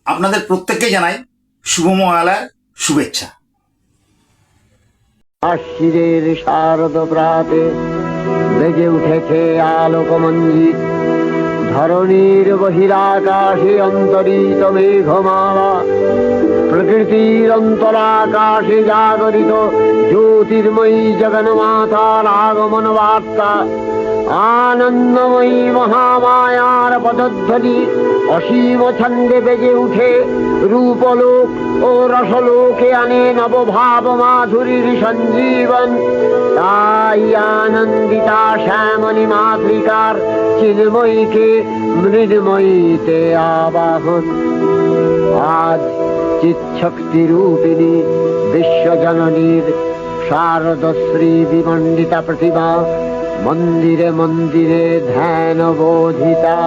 আপনাদের প্রত্যেককে জানাই শুভ মহালয়ার শুভেচ্ছা। আশ্বিরের শারদ প্রাতে বেজে উঠেছে আলোকমঞ্জিত, ধরণীর বহিরাকাশে অন্তরিত মেঘমালা, প্রকৃতির অন্তরাকাশে জাগরিত জ্যোতির্ময়ী জগন্মাতার আগমন বার্তা, আনন্দময়ী মহামায়ার পদধ্বনি অসীম ছন্দে বেজে উঠে রূপলোক ও রসলোকে আনে নবভাব মাধুরীর সঞ্জীবন। তাই আনন্দিতা শ্যামনী মাতৃকার চিন্ময়ীকে মৃন্ময়ীতে আবাহন। আজ চিৎশক্তি রূপিণী বিশ্বজননীর শারদশ্রী বিমণ্ডিতা প্রতিমা মন্দিরে মন্দিরে ধ্যান বোধিতা।